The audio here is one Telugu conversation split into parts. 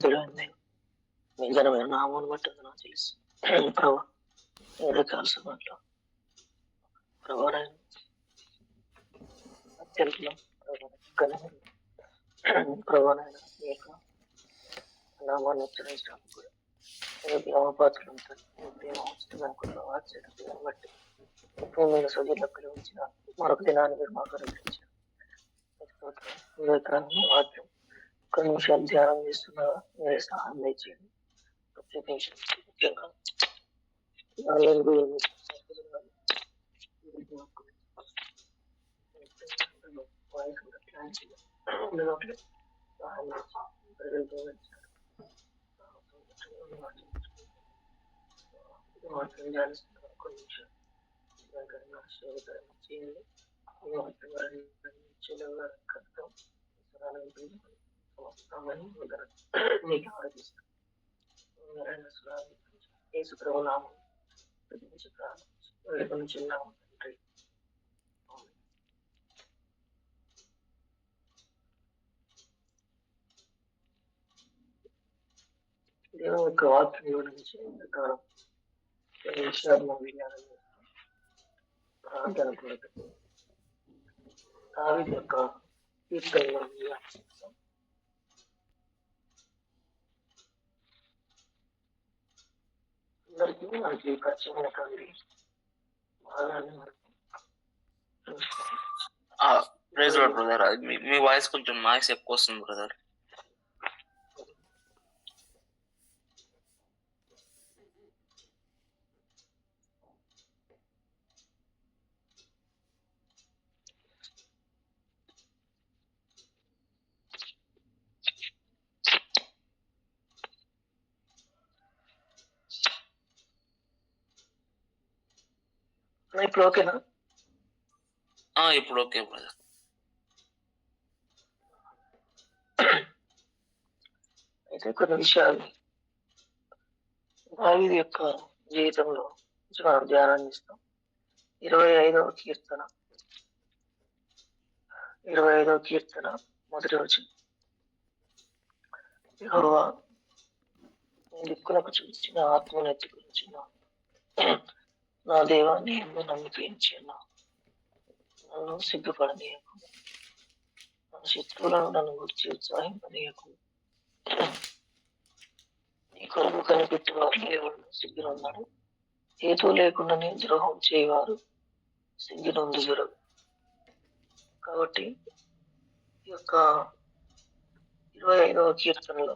పరిశుద్ధుడైన మీ ఘనమైన నామమును బట్టి నాకు తెలుసు ప్రభా. ఏదైకాల సమయంలో ప్రభానైనా అత్యంతలో ప్రభానైనా మీ యొక్క నామాన్ని ఉచ్చరించడానికి కూడా అవపాత్రం ఆశ్చర్యం బట్టి ఇప్పుడు మీరు సజీలకు ఉంచిన మరొక దినాన్ని మీరు మాకు అనుగ్రహించారు. వాక్యం కొన్ని నిమిషాలు ధ్యానం చేస్తున్నారా మీరే సహాయం దయచేయండి. ముఖ్యంగా దేవుని యొక్క వాక్యం గురించి ప్రకారం ప్రార్థన కొరకు దావీదు యొక్క కీర్తనలు అందరికీ మనకి పరిచయమైన కండి ప్రైజ్ లార్డ్ బ్రదర్. మీ వాయిస్ కొంచెం నాయిస్ ఎక్కువ వస్తుంది బ్రదర్. ఇప్పుడు ఓకేనా? ఇప్పుడు ఓకే బ్రదర్. అయితే కొన్ని విషయాలు దావీదు యొక్క జీవితంలో మనం ధ్యానం చేస్తాం. 25వ కీర్తన మొదటి వచనం. యెహోవా నీ దిక్కులకు చూసిన ఆత్మను ఎత్తుకొనిచున్న నా దేవా నీ యందు నమ్మిక ఉంచుచున్నాను. నన్ను సిగ్గుపడనీయకు, నా శత్రువులను నన్ను గురించి ఉత్సాహింపనీయకు. నీ కొరకు కనిపెట్టేవారు దేవుడు సిగ్గునున్నాడు. హేతు లేకుండానే ద్రోహం చేయవారు సిగ్గునొందుదురు. కాబట్టి ఈ యొక్క 25వ కీర్తనలో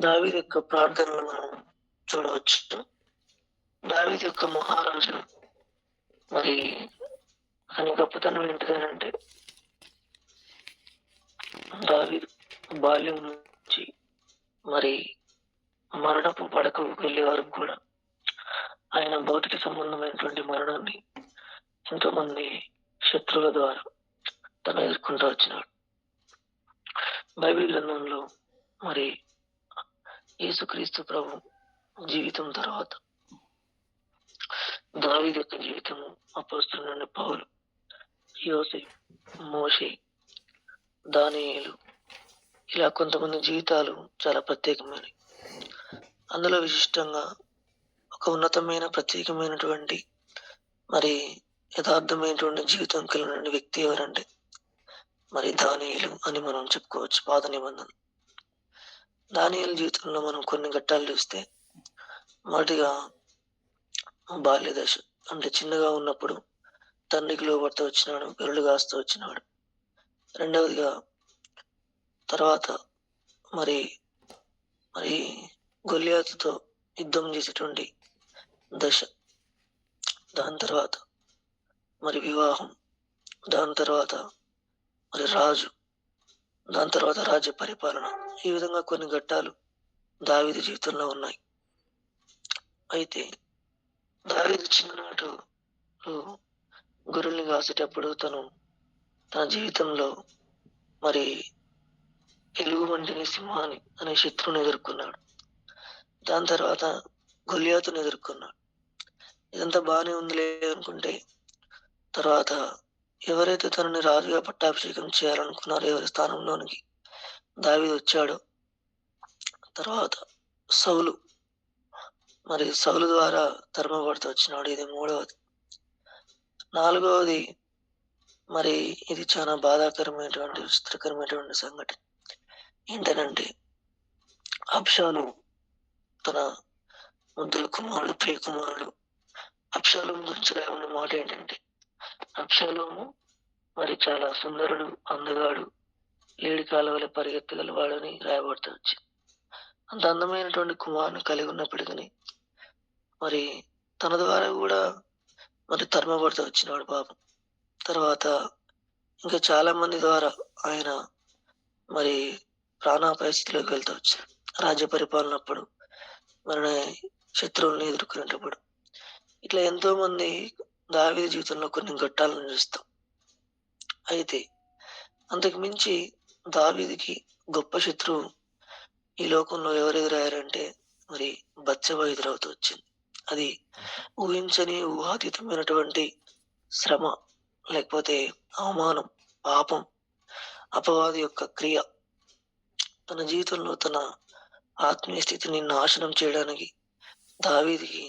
దావీదు యొక్క ప్రార్థనలు మనం చూడవచ్చు. దావీదు యొక్క మహారాజు మరి ఆయన గొప్పతనం ఏంటిదనంటే దావీదు బాల్యం నుంచి మరి మరణపు పడకకు వెళ్ళే వరకు కూడా ఆయన భౌతిక సంబంధమైనటువంటి మరణాన్ని ఎంతో మంది శత్రువుల ద్వారా తను ఎదుర్కొంటూ వచ్చినాడు. బైబిల్ గ్రంథంలో మరి యేసుక్రీస్తు ప్రభు జీవితం తర్వాత దావీదు యొక్క జీవితము, అపోస్తలుడైన పౌలు, యోసేపు, మోషే, దానియేలు ఇలా కొంతమంది జీవితాలు చాలా ప్రత్యేకమైనవి. అందులో విశిష్టంగా ఒక ఉన్నతమైన ప్రత్యేకమైనటువంటి మరి యథార్థమైనటువంటి జీవితం కలిగిన వ్యక్తి ఎవరంటే మరి దానియేలు అని మనం చెప్పుకోవచ్చు. పాత నిబంధన దానియేలు జీవితంలో మనం కొన్ని ఘట్టాలు చూస్తే, మొదటిగా బాల్య దశ అంటే చిన్నగా ఉన్నప్పుడు తండ్రికి లోబడుతూ వచ్చినాడు, గొర్రెలు కాస్తూ వచ్చినాడు. రెండవదిగా తర్వాత మరి మరి గొల్లియాతుతో యుద్ధం చేసేటువంటి దశ, దాని తర్వాత మరి వివాహం, దాని తర్వాత మరి రాజు, దాని తర్వాత రాజ్య పరిపాలన. ఈ విధంగా కొన్ని ఘట్టాలు దావీదు జీవితంలో ఉన్నాయి. అయితే దావీదు చిన్ననాటు గొర్రెల్ని కాసేటప్పుడు తన జీవితంలో మరి ఎలుగు వంటిని సింహాని అనే శత్రువుని ఎదుర్కొన్నాడు. దాని తర్వాత గొల్లియాతుని ఎదుర్కొన్నాడు. ఇదంతా బాగానే ఉందిలే అనుకుంటే తర్వాత ఎవరైతే తనని రాజుగా పట్టాభిషేకం చేయాలనుకున్నారో, ఎవరి స్థానంలోనికి దావీదు వచ్చాడో, తర్వాత సౌలు సౌలు ద్వారా తరమబడుతూ వచ్చినాడు. ఇది మూడవది. నాలుగవది ఇది చాలా బాధాకరమైనటువంటి, విచిత్రకరమైనటువంటి సంఘటన ఏంటనంటే, అబ్షాలోము తన ముద్దుల కుమారుడు, ప్రియ కుమారుడు అబ్షాలోము గురించి రాయబడిన మాట ఏంటంటే, అబ్షాలోము చాలా సుందరుడు, అందగాడు, లేడి కాలవల పరిగెత్తగలవాడని రాయబడుతూ వచ్చింది. అంత అందమైనటువంటి కుమారుని కలిగి ఉన్నప్పటికీ తన ద్వారా కూడా తరమబడుతూ వచ్చినాడు పాపం. తర్వాత ఇంకా చాలా మంది ద్వారా ఆయన ప్రాణాపాయ స్థితిలోకి వెళ్తూ వచ్చాడు. రాజ్య పరిపాలనప్పుడు శత్రువులను ఎదుర్కొనేటప్పుడు ఇట్లా ఎంతో మంది దావీదు జీవితంలో కొన్ని ఘట్టాలను చూస్తాం. అయితే అంతకు మించి దావీదుకి గొప్ప శత్రువు ఈ లోకంలో ఎవరు ఎదురయ్యారంటే బత్షెబ ఎదురవుతూ వచ్చింది. అది ఊహించని, ఊహాతీతమైనటువంటి శ్రమ, లేకపోతే అవమానం, పాపం, అపవాది యొక్క క్రియ తన జీవితంలో తన ఆత్మీయ స్థితిని నాశనం చేయడానికి దావీదుకి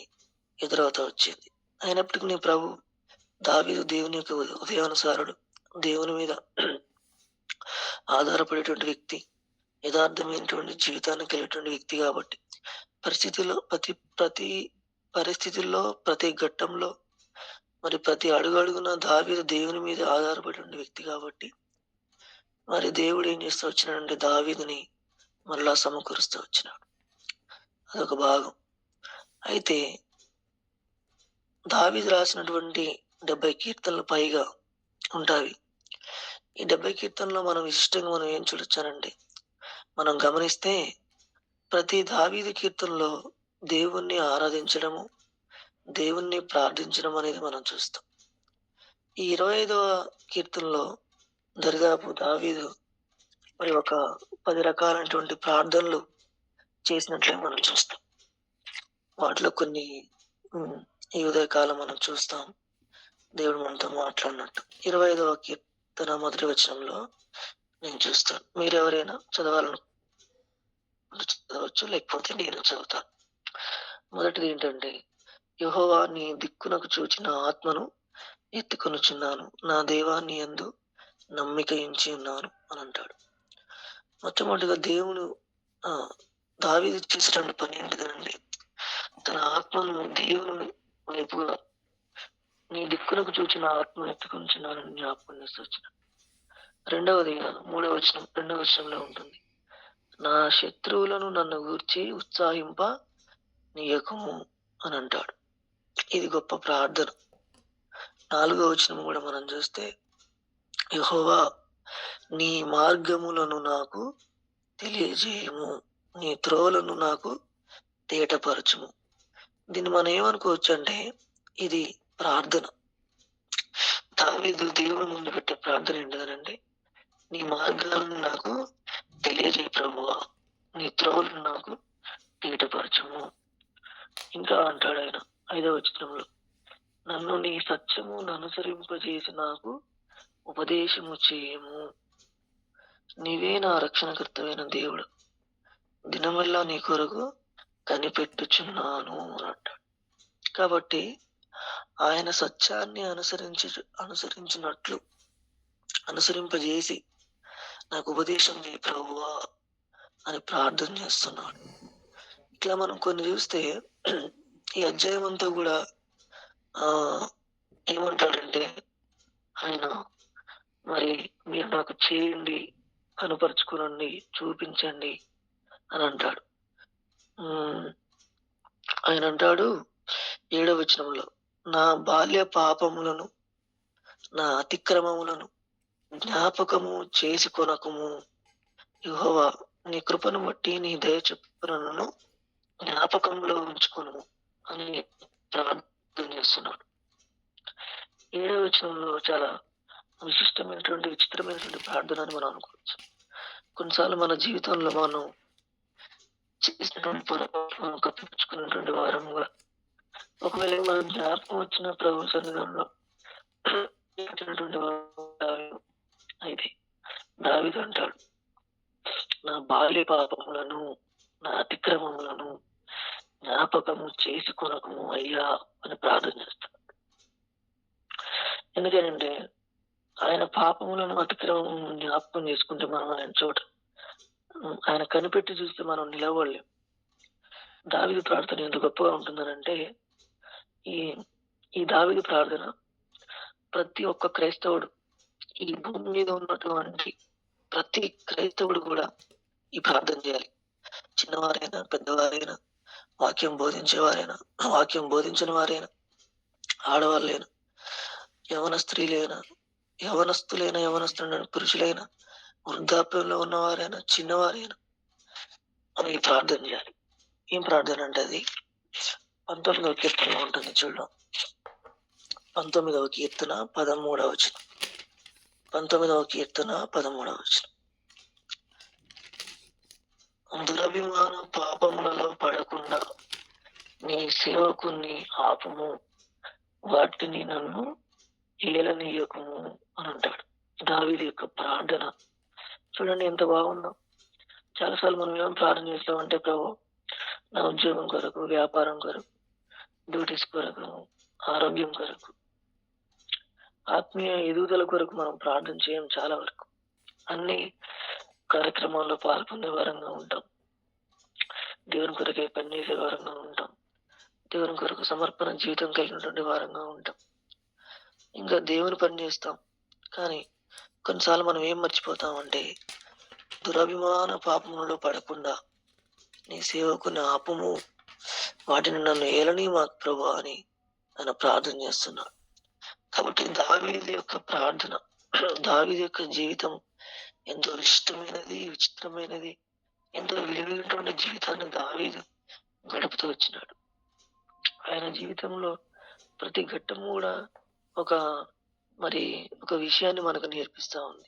ఎదురవుతూ వచ్చింది. అయినప్పటికీ ప్రభు దావీదు దేవుని యొక్క ఉదయానుసారుడు, దేవుని మీద ఆధారపడేటువంటి వ్యక్తి, యథార్థమైనటువంటి జీవితాన్ని కలిగేటువంటి వ్యక్తి కాబట్టి ప్రతి పరిస్థితుల్లో, ప్రతి ఘట్టంలో ప్రతి అడుగున దావీదు దేవుని మీద ఆధారపడే వ్యక్తి కాబట్టి దేవుడు ఏం చేస్తూ వచ్చినాడంటే, దావీదుని మరలా సమకూరుస్తూ వచ్చినాడు. అదొక భాగం. అయితే దావీదు రాసినటువంటి 70 కీర్తనలు పైగా ఉంటాయి. ఈ 70 కీర్తనలో విశిష్టంగా ఏం చూడొచ్చానంటే, మనం గమనిస్తే ప్రతి దావీదు కీర్తనలో దేవుణ్ణి ఆరాధించడము, దేవుణ్ణి ప్రార్థించడం అనేది మనం చూస్తాం. ఈ 25వ కీర్తనలో దరిదాపు దావీదు ఒక 10 రకాలైనటువంటి ప్రార్థనలు చేసినట్లే మనం చూస్తాం. వాటిలో కొన్ని ఈ ఉదయకాలం మనం చూస్తాం. దేవుడు మనతో మాట్లాడినట్టు 25వ కీర్తన మొదటి వచనంలో నేను చూస్తాను. మీరెవరైనా చదవచ్చు, లేకపోతే నేను చదువుతాను. మొదటిది ఏంటంటే, యెహోవా నీ దిక్కునకు చూచిన ఆత్మను ఎత్తుకొనుచున్నాను, నా దేవా నీ యందు నమ్మిక ఉంచి ఉన్నాను అని అంటాడు. మొట్టమొదటిగా దేవుడు దావీదు చేసేటువంటి పని ఏంటిదండి, తన ఆత్మను దేవుని వైపుగా, నీ దిక్కునకు చూచిన ఆత్మను ఎత్తుకొనుచున్నానని జ్ఞాపకం చేస్తూ వచ్చిన. రెండవ వచనంలో ఉంటుంది, నా శత్రువులను నన్ను గూర్చి ఉత్సాహింప నీయకము అని అంటాడు. ఇది గొప్ప ప్రార్థన. 4వ వచనం కూడా మనం చూస్తే, యెహోవా నీ మార్గములను నాకు తెలియజేయము, నీ త్రోవలను నాకు తేటపరచుము. దీన్ని మనం ఏమనుకోవచ్చు అంటే, ఇది ప్రార్థన. దావీదు దేవుని ముందు పెట్టే ప్రార్థన ఏంటంటే, నీ మార్గాలను నాకు తెలియజేయ ప్రభువా, నీ త్రోవలను నాకు తేటపరచుము. ఇంకా అంటాడు ఆయన 5వ వచనంలో, నన్ను నీ సత్యమును అనుసరింపజేసి నాకు ఉపదేశము చేయము, నీవే నా రక్షణకర్తమైన దేవుడు, దినమల్లా నీ కొరకు కనిపెట్టుచున్నాను అని అంటాడు. కాబట్టి ఆయన సత్యాన్ని అనుసరింపజేసి నాకు ఉపదేశం చేయ ప్రభువా అని ప్రార్థన చేస్తున్నాడు. ఇట్లా మనం కొన్ని చూస్తే ఈ అధ్యాయం అంతా కూడా ఏమంటాడంటే, ఆయన మీరు నాకు చేయండి, కనుపరుచుకునండి, చూపించండి అని అంటాడు. ఆయన అంటాడు 7వ వచనంలో, నా బాల్య పాపములను, నా అతిక్రమములను జ్ఞాపకము చేసుకొనకుము, యెహోవా నీ కృపను బట్టి నీ దయ చొప్పున జ్ఞాపకంలో ఉంచుకొను అని ప్రార్థన చేస్తున్నాడు. 7వ వచనంలో చాలా విశిష్టమైనటువంటి, విచిత్రమైనటువంటి ప్రార్థన అని మనం అనుకోవచ్చు. కొన్నిసార్లు మన జీవితంలో మనం చేసినటువంటి పొరపాటు కప్పించుకున్నటువంటి వారముగా, ఒకవేళ మనం జ్ఞాపకం వచ్చిన ప్రభు సన్నిధానంలో పెట్టినటువంటి వాడు దావీదు. అయితే దావీదు అంటాడు, నా బాల్య పాపములను నా అతిక్రమములను జ్ఞాపకము చేసుకొనకము అయ్యా అని ప్రార్థన చేస్తాడు. ఎందుకంటే ఆయన పాపములను అతిక్రమము జ్ఞాపకం చేసుకుంటే మనం ఆయన చోట ఆయన కనిపెట్టి చూస్తే మనం నిలవలేం. దావీదు ప్రార్థన ఎంత గొప్పగా ఉంటుందనంటే ఈ ఈ దావీదు ప్రార్థన ప్రతి ఒక్క క్రైస్తవుడు, ఈ భూమి మీద ఉన్నటువంటి ప్రతి క్రైస్తవుడు కూడా ఈ ప్రార్థన చేయాలి. చిన్నవారైనా పెద్దవారైనా, వాక్యం బోధించేవారైనా, వాక్యం బోధించని వారైనా, ఆడవాళ్ళైనా, యవన స్త్రీలైనా, యవనస్తులైన పురుషులైనా, వృద్ధాప్యంలో ఉన్నవారైనా, చిన్నవారైనా మనం ఈ ప్రార్థన చేయాలి. ఏం ప్రార్థన అంటే అది 19వ కీర్తనలో ఉంటుంది చూడడం. 19వ కీర్తన 13వ వచనం. 19వ కీర్తన 13వ వచనం. దురభిమాన పాపములలో పడకుండా నీ సేవకుని ఆపము, వాటిని నన్ను ఏలనీయకము అని అంటాడు. దావీదు యొక్క ప్రార్థన చూడండి ఎంత బాగుందో. చాలాసార్లు మనం ఏం ప్రార్థన చేస్తామంటే, ప్రభు నా ఉద్యోగం కొరకు, వ్యాపారం కొరకు, డ్యూటీస్ కొరకు, ఆరోగ్యం కొరకు, ఆత్మీయ ఎదుగుదల కొరకు మనం ప్రార్థన చేయం. చాలా వరకు అన్ని కార్యక్రమాల్లో పాల్పొందే వారంగా ఉంటాం, దేవుని కొరకే పనిచేసే వారంగా ఉంటాం, దేవుని కొరకు సమర్పణ జీవితం కలిగినటువంటి వారంగా ఉంటాం, ఇంకా దేవుని పని చేస్తాం. కానీ కొన్నిసార్లు మనం ఏం మర్చిపోతామంటే, దురభిమాన పాపములలో పడకుండా నీ సేవకుని ఆపము, వాటిని నన్ను ఏలని మాకు ప్రభు అని ఆయన ప్రార్థన చేస్తున్నాడు. కాబట్టి దావీదు యొక్క ప్రార్థన, దావీదు యొక్క జీవితం ఎంతో ఇష్టమైనది, విచిత్రమైనది, ఎంతో విలువైనటువంటి జీవితాన్ని దావీదు గడుపుతూ వచ్చినాడు. ఆయన జీవితంలో ప్రతి ఘట్టము కూడా ఒక విషయాన్ని మనకు నేర్పిస్తా ఉంది.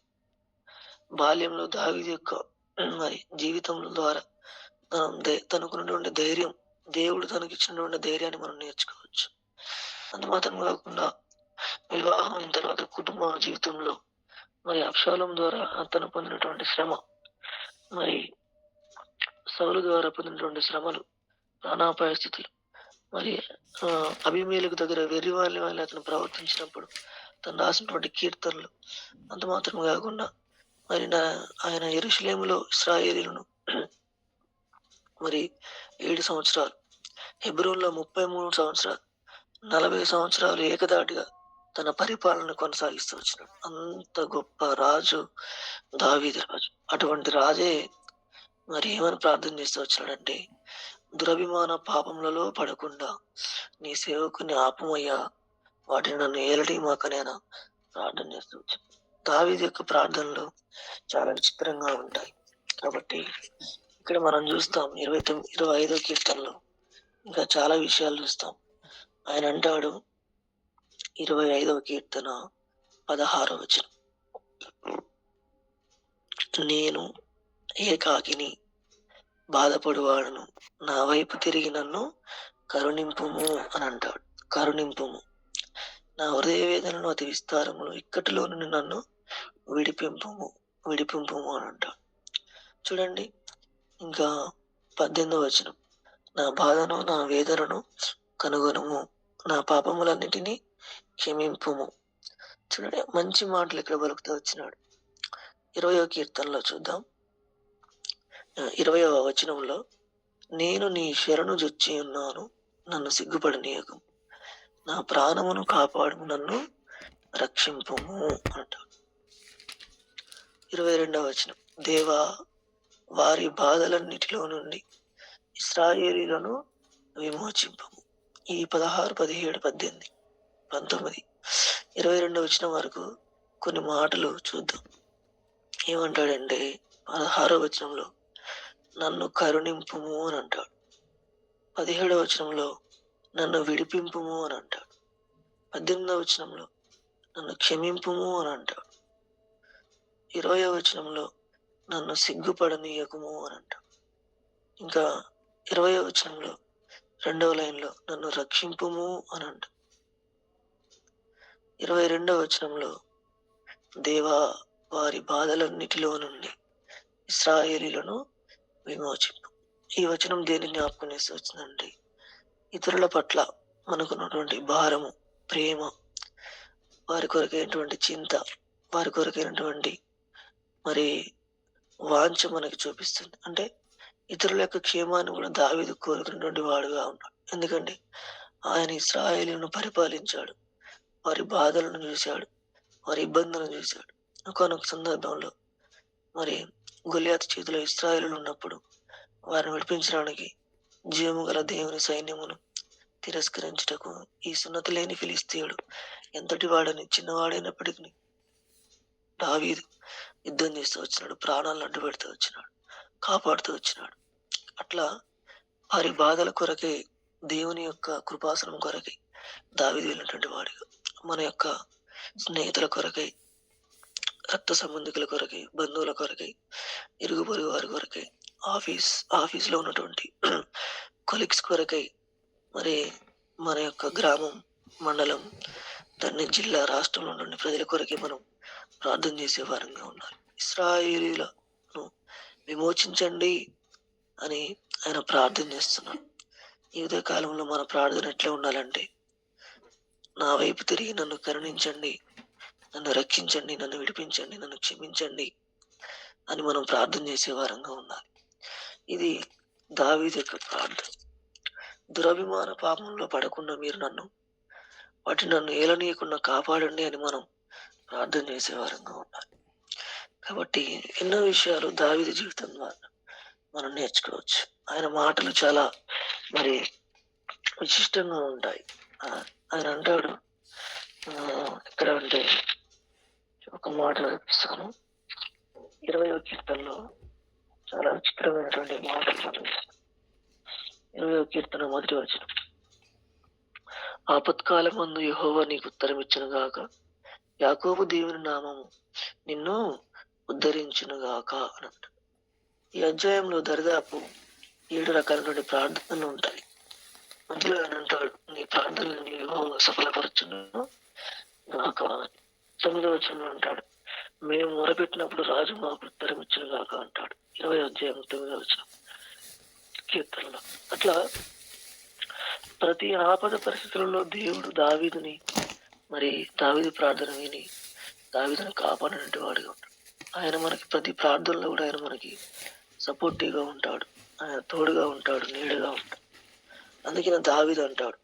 బాల్యంలో దావీదు యొక్క జీవితం ద్వారా తనకున్నటువంటి ధైర్యం, దేవుడు తనకిచ్చినటువంటి ధైర్యాన్ని మనం నేర్చుకోవచ్చు. అంత మాత్రం కాకుండా వివాహం అయిన తర్వాత కుటుంబ జీవితంలో అబ్షాలోం ద్వారా తను పొందినటువంటి శ్రమ, సౌలు ద్వారా పొందినటువంటి శ్రమలు, ప్రాణాపాయ స్థితులు, అబీమెలెకు దగ్గర వెర్రి వాళ్ళ అతను ప్రవర్తించినప్పుడు తను రాసినటువంటి కీర్తనలు, అంత మాత్రం కాకుండా ఆయన యెరూషలేములో ఇశ్రాయేలీయులను 7 సంవత్సరాలు, హెబ్రోన్లో 33 సంవత్సరాలు, 40 సంవత్సరాలు ఏకదాటిగా తన పరిపాలన కొనసాగిస్తూ వచ్చినాడు. అంత గొప్ప రాజు దావీదు రాజు. అటువంటి రాజే ఏమని ప్రార్థన చేస్తూ వచ్చినాడంటే, దురభిమాన పాపములలో పడకుండా నీ సేవకుని ఆపమయ్యా, వాటిని నన్ను ఏలటి మాకనేనా ప్రార్థన చేస్తూ వచ్చాడు. దావీదు యొక్క ప్రార్థనలు చాలా విచిత్రంగా ఉంటాయి. కాబట్టి ఇక్కడ మనం చూస్తాం 25వ కీర్తనలో ఇంకా చాలా విషయాలు చూస్తాం. ఆయన అంటాడు 25వ కీర్తన 16వ వచనం, నేను ఏకాకిని బాధపడువాడను, నా వైపు తిరిగి నన్ను కరుణింపుము అని అంటాడు. కరుణింపుము, నా హృదయ వేదనను అతి విస్తారములు ఇక్కటిలో నుండి నన్ను విడిపింపుము అని అంటాడు. చూడండి ఇంకా 18వ వచనం, నా బాధను నా వేదనను కనుగొనుము, నా పాపములన్నిటినీ క్షమింపుము. చూడండి మంచి మాటలు ఇక్కడ పలుకుతూ వచ్చినాడు. 20వ కీర్తనలో చూద్దాం. 20వ వచనంలో, నేను నీ శరణు జొచ్చి ఉన్నాను, నన్ను సిగ్గుపడనీయకు, నా ప్రాణమును కాపాడు, నన్ను రక్షింపుము అంటాడు. 22వ వచనం, దేవా వారి బాధలన్నిటిలో నుండి ఇశ్రాయేలీయులను విమోచింపము. ఈ 16, 17, 18, 19, 22వ వచనం వరకు కొన్ని మాటలు చూద్దాం. ఏమంటాడంటే 16వ వచనంలో నన్ను కరుణింపుము అని అంటాడు. 17వ వచనంలో నన్ను విడిపింపుము అని అంటాడు. 18వ వచనంలో నన్ను క్షమింపుము అని అంటాడు. 20వ వచనంలో నన్ను సిగ్గుపడనీయకుము అని అంటాడు. ఇంకా 20వ వచనంలో 2వ లైన్లో నన్ను రక్షింపుము అని అంటాడు. 22వ వచనంలో దేవా వారి బాధలన్నిటిలో నుండి ఇశ్రాయేలీయులను విమోచింపు. ఈ వచనం దేని జ్ఞాపకం చేసి వచ్చిందండి? ఇతరుల పట్ల మనకున్నటువంటి భారము, ప్రేమ, వారి కొరకైనటువంటి చింత, వారి కొరకైనటువంటి మరి వాంఛ మనకి చూపిస్తుంది. అంటే ఇతరుల యొక్క క్షేమాన్ని కూడా దావీదు కోరుకున్నటువంటి వాడుగా ఉన్నాడు. ఎందుకంటే ఆయన ఇశ్రాయేలును పరిపాలించాడు, వారి బాధలను చూశాడు, వారి ఇబ్బందులను చూశాడు. ఒకానొక సందర్భంలో మరి గొలియాతు చేతిలో ఇశ్రాయేలు ఉన్నప్పుడు వారిని విడిపించడానికి జీవము గల దేవుని సైన్యమును తిరస్కరించుటకు ఈ సున్నతి లేని ఫిలిస్తీయుడు ఎంతటి వాడని చిన్నవాడైనప్పటికీ దావీదు యుద్ధం చేస్తూ వచ్చినాడు, ప్రాణాలను అడ్డు పెడుతూ వచ్చినాడు, కాపాడుతూ వచ్చినాడు. అట్లా వారి బాధల కొరకై, దేవుని యొక్క కృపాసనం కొరకై దావీదు వెళ్ళినటువంటి వాడిగా, మన యొక్క స్నేహితుల కొరకై, రక్త సంబంధికుల కొరకై, బంధువుల కొరకై, ఇరుగు పొరుగు వారి కొరకై, ఆఫీస్లో ఉన్నటువంటి కొలీగ్స్ కొరకై, మరి మన యొక్క గ్రామం, మండలం, దాన్ని జిల్లా, రాష్ట్రంలో ఉన్నటువంటి ప్రజల కొరకై మనం ప్రార్థన చేసే వారంగా ఉండాలి. ఇశ్రాయేలీయులను విమోచించండి అని ఆయన ప్రార్థన చేస్తున్నాడు. ఈ ఉదయ కాలంలో మన ప్రార్థన ఎట్లా ఉండాలంటే, నా వైపు తిరిగి నన్ను కరుణించండి, నన్ను రక్షించండి, నన్ను విడిపించండి, నన్ను క్షమించండి అని మనం ప్రార్థన చేసే వారంగా ఉండాలి. ఇది దావీదు యొక్క ప్రార్థన. దురభిమాన పాపంలో పడకుండా మీరు నన్ను ఏలనీయకుండా కాపాడండి అని మనం ప్రార్థన చేసే వారంగా ఉండాలి. కాబట్టి ఎన్నో విషయాలు దావీదు జీవితం ద్వారా మనం నేర్చుకోవచ్చు. ఆయన మాటలు చాలా మరి విశిష్టంగా ఉంటాయి. ఆయన అంటాడు, ఎక్కడ అంటే ఒక మాట చూపిస్తాను, 20వ కీర్తనలో చాలా విచిత్రమైనటువంటి మాటలు చదివిస్తాను. 20వ కీర్తన 1వ వచనం, ఆపత్కాలమందు యెహోవా నీకు ఉత్తరం ఇచ్చును గాక, యాకోబు దేవుని నామము నిన్ను ఉద్ధరించును గాక అని అంటాడు. ఈ అధ్యాయంలో దరిదాపు 7 రకాలైన ప్రార్థనలు ఉంటాయి. మధ్యలో ఆయన అంటాడు, నీ ప్రార్థనలు యెహోవా సఫలపరచును గాక. 9వ వచనంలో అంటాడు, మేము మొరపెట్టినప్పుడు రాజు మాకు ఉత్తరం ఇచ్చును గాక అంటాడు. 20వ అధ్యాయం 9వ వచనం కీర్తనలో. అట్లా ప్రతి ఆపద పరిస్థితులలో దేవుడు దావీదు ప్రార్థన విని దావీదును కాపాడినటువంటి వాడిగా ఉంటాడు. ఆయన మనకి ప్రతి ప్రార్థనలో కూడా ఆయన మనకి సపోర్టివ్గా ఉంటాడు, ఆయన తోడుగా ఉంటాడు, నీడగా ఉంటాడు. అందుకని దావీదు అంటాడు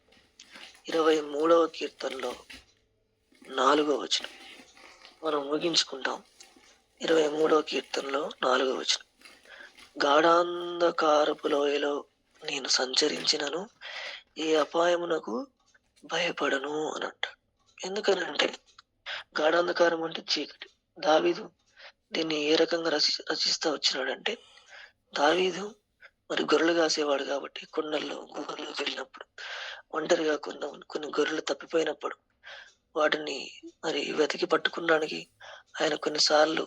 23వ కీర్తనలో 4వ వచనం, మనం ముగించుకుంటాం. 23వ కీర్తనలో 4వ వచనం, గాఢాంధకారపు లోయలో నేను సంచరించినను ఏ అపాయమునకు భయపడను అని అంటాడు. ఎందుకనంటే గాఢాంధకారం అంటే చీకటి. దావీదు దీన్ని ఏ రకంగా రచిస్తూ వచ్చినాడంటే, దావీదు మరి గొర్రెలు కాసేవాడు కాబట్టి కొండల్లో, గుహల్లోకి వెళ్ళినప్పుడు, ఒంటరిగా కొన్ని గొర్రెలు తప్పిపోయినప్పుడు వాటిని మరి వెతికి పట్టుకోవడానికి ఆయన కొన్నిసార్లు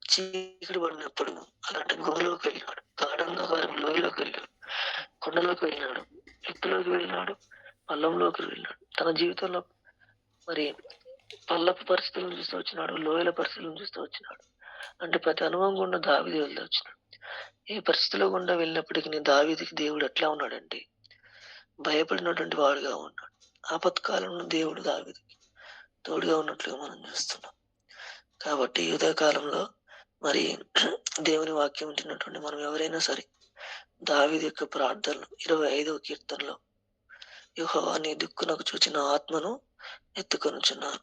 చీకటి పడినప్పుడు అలాంటి గుహలోకి వెళ్ళినాడు, గాఢాంధకారం లోయలోకి వెళ్ళాడు, కొండలోకి వెళ్ళినాడు, ఎత్తులోకి వెళ్ళినాడు, పల్లంలోకి వెళ్ళినాడు. తన జీవితంలో మరి పల్లపు పరిస్థితులను చూస్తూ వచ్చినాడు, లోయల పరిస్థితులను చూస్తూ వచ్చినాడు. అంటే ప్రతి అనుభవం గుండా దావీదు వెళ్తూ వచ్చినాడు. ఏ పరిస్థితిలో గుండా వెళ్ళినప్పటికీ దావీదుకి దేవుడు ఎట్లా ఉన్నాడంటే భయపడినటువంటి వాడుగా ఉన్నాడు. ఆపత్కాలంలో దేవుడు దావీదుకి తోడుగా ఉన్నట్లుగా మనం చూస్తున్నాం. కాబట్టి ఈ ఉదయకాలంలో మరి దేవుని వాక్యం వింటున్నటువంటి మనం ఎవరైనా సరే దావీదు యొక్క ప్రార్థనలు 25వ కీర్తనలో, యెహోవా నీ దిక్కునకు చూచిన ఆత్మను ఎత్తుకొనుచున్నాను.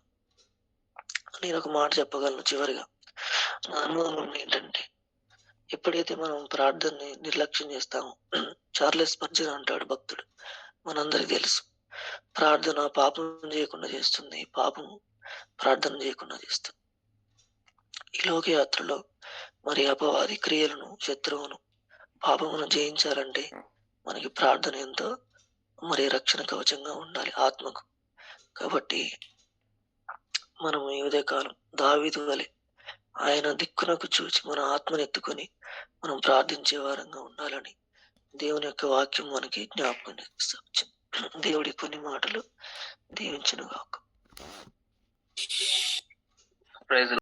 నేను ఒక మాట చెప్పగలను చివరిగా. నా అనుభవం ఏంటంటే, ఎప్పుడైతే మనం ప్రార్థనని నిర్లక్ష్యం చేస్తామో, చార్లెస్ స్పర్జన్ అంటాడు భక్తుడు, మనందరికి తెలుసు, ప్రార్థన పాపం చేయకుండా చేస్తుంది, పాపము ప్రార్థన చేయకుండా చేస్తుంది. ఈ లోకయాత్రలో మరి అపవాది క్రియలను, శత్రువును, పాపమును జయించాలంటే మనకి ప్రార్థన ఎంతో మరి రక్షణ కవచంగా ఉండాలి ఆత్మకు. కాబట్టి మనం ఈ ఉదయకాలం దావీదు వలె ఆయన దిక్కునకు చూచి మన ఆత్మను ఎత్తుకొని మనం ప్రార్థించే వారంగా ఉండాలని దేవుని యొక్క వాక్యం మనకి జ్ఞాపకం చేస్తాం. దేవుడి కొన్ని మాటలు దీవించును గాక. ప్రైజ్